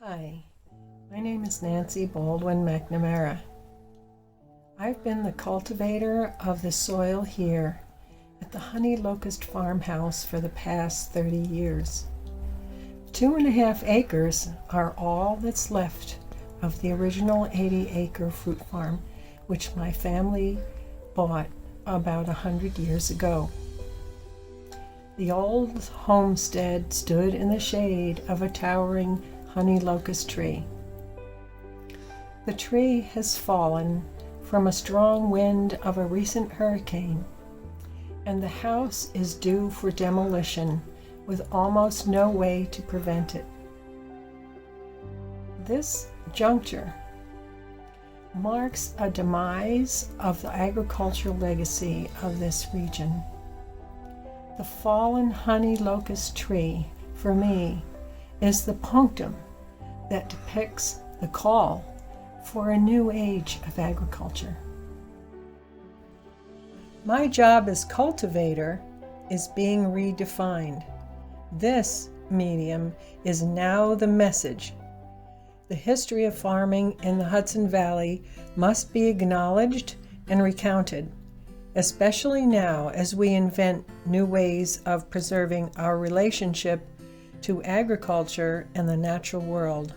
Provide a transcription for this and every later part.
Hi, my name is Nancy Baldwin MacNamara. I've been the cultivator of the soil here at the Honey Locust Pharm House for the past 30 years. 2.5 acres are all that's left of the original 80-acre fruit farm, which my family bought about 100 years ago. The old homestead stood in the shade of a towering honey locust tree. The tree has fallen from a strong wind of a recent hurricane, and the house is due for demolition with almost no way to prevent it. This juncture marks a demise of the agricultural legacy of this region. The fallen honey locust tree, for me, is the punctum that depicts the call for a new age of agriculture. My job as cultivator is being redefined. This medium is now the message. The history of farming in the Hudson Valley must be acknowledged and recounted, especially now as we invent new ways of preserving our relationship to agriculture and the natural world.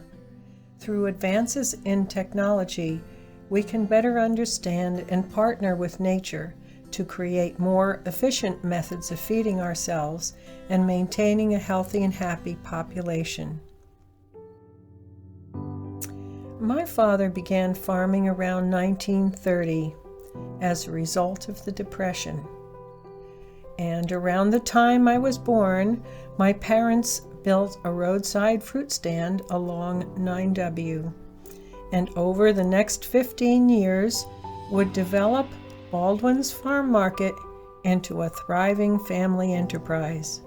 Through advances in technology, we can better understand and partner with nature to create more efficient methods of feeding ourselves and maintaining a healthy and happy population. My father began farming around 1930 as a result of the Depression. And around the time I was born, my parents built a roadside fruit stand along 9W, and over the next 15 years would develop Baldwin's Farm Market into a thriving family enterprise.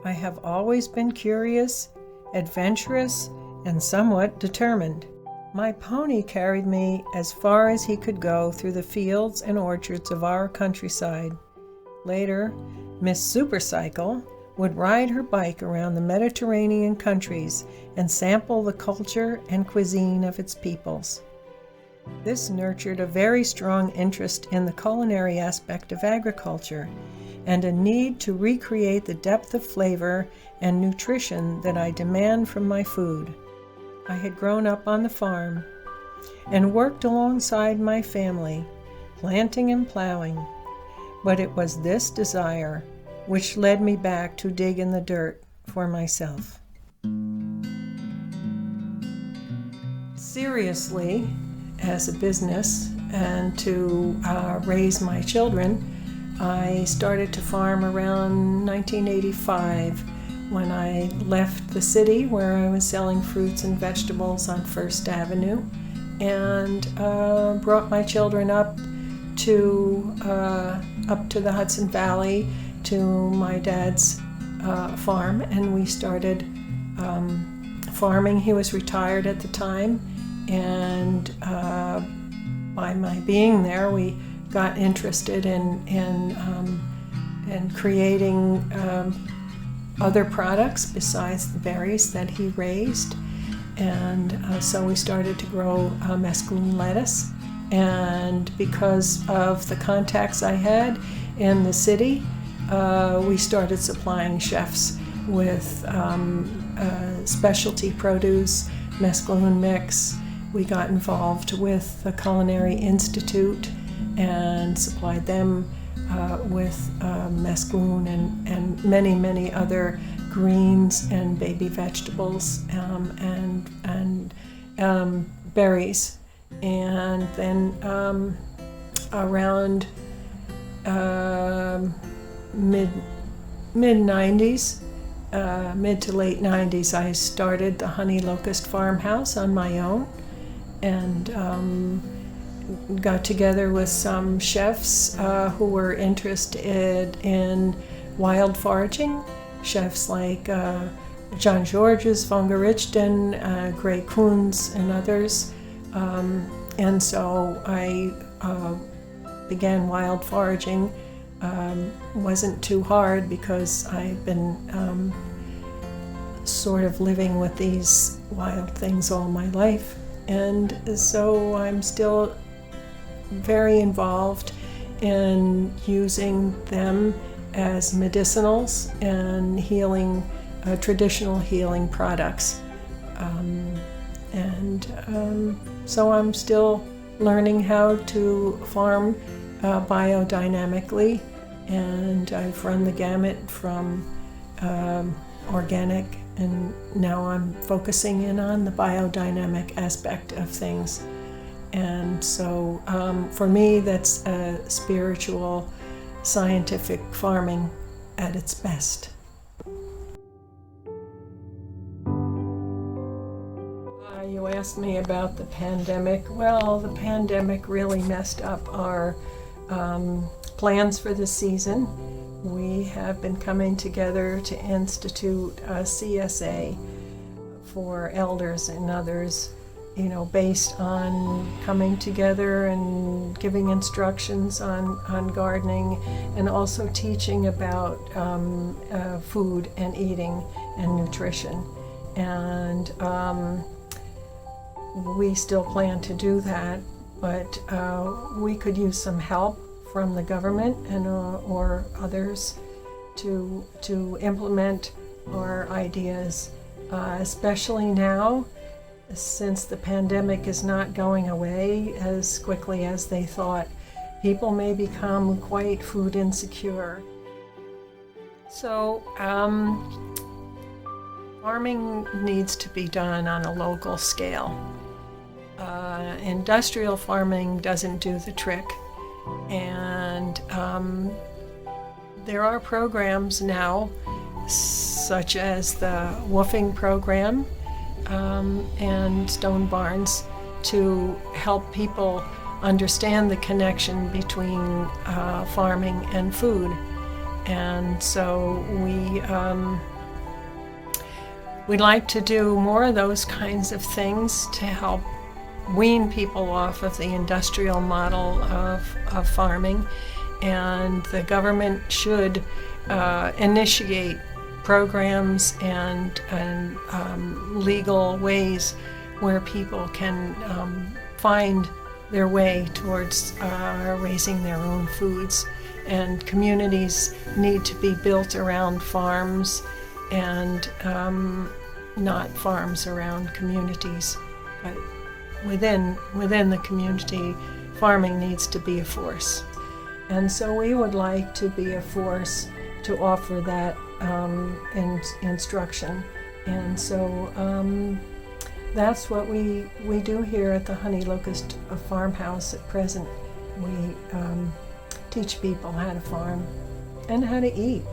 I have always been curious, adventurous, and somewhat determined. My pony carried me as far as he could go through the fields and orchards of our countryside. Later, Miss Supercycle would ride her bike around the Mediterranean countries and sample the culture and cuisine of its peoples. This nurtured a very strong interest in the culinary aspect of agriculture and a need to recreate the depth of flavor and nutrition that I demand from my food. I had grown up on the farm and worked alongside my family, planting and plowing, but it was this desire which led me back to dig in the dirt for myself. Seriously, as a business and to raise my children, I started to farm around 1985 when I left the city where I was selling fruits and vegetables on First Avenue and brought my children up to the Hudson Valley to my dad's farm, and we started farming. He was retired at the time, and by my being there, we got interested in creating other products besides the berries that he raised, and so we started to grow mesclun lettuce. And because of the contacts I had in the city, we started supplying chefs with specialty produce, mesclun mix. We got involved with the Culinary Institute and supplied them with mesclun and many, many other greens and baby vegetables and berries. And then around mid-90s, mid to late 90s, I started the Honey Locust Pharm House on my own and got together with some chefs who were interested in wild foraging, chefs like John Georges, Von Gerichten, Gray Koons, and others. And so I began wild foraging. Wasn't too hard because I've been sort of living with these wild things all my life. And so I'm still very involved in using them as medicinals and healing, traditional healing products. So I'm still learning how to farm biodynamically, and I've run the gamut from organic, and now I'm focusing in on the biodynamic aspect of things. And so for me, that's spiritual, scientific farming at its best. You asked me about the pandemic. Well, the pandemic really messed up our plans for the season. We have been coming together to institute a CSA for elders and others, based on coming together and giving instructions on gardening, and also teaching about food and eating and nutrition. And we still plan to do that, but we could use some help from the government and or others to implement our ideas, especially now, since the pandemic is not going away as quickly as they thought. People may become quite food insecure. So farming needs to be done on a local scale. Industrial farming doesn't do the trick, and there are programs now, such as the woofing program and stone barns, to help people understand the connection between farming and food. And so we'd like to do more of those kinds of things to help wean people off of the industrial model of farming. And the government should initiate programs and legal ways where people can find their way towards raising their own foods. And communities need to be built around farms, and not farms around communities. But within the community, farming needs to be a force. And so we would like to be a force to offer that instruction. And so that's what we do here at the Honey Locust Pharm House at present. We teach people how to farm and how to eat.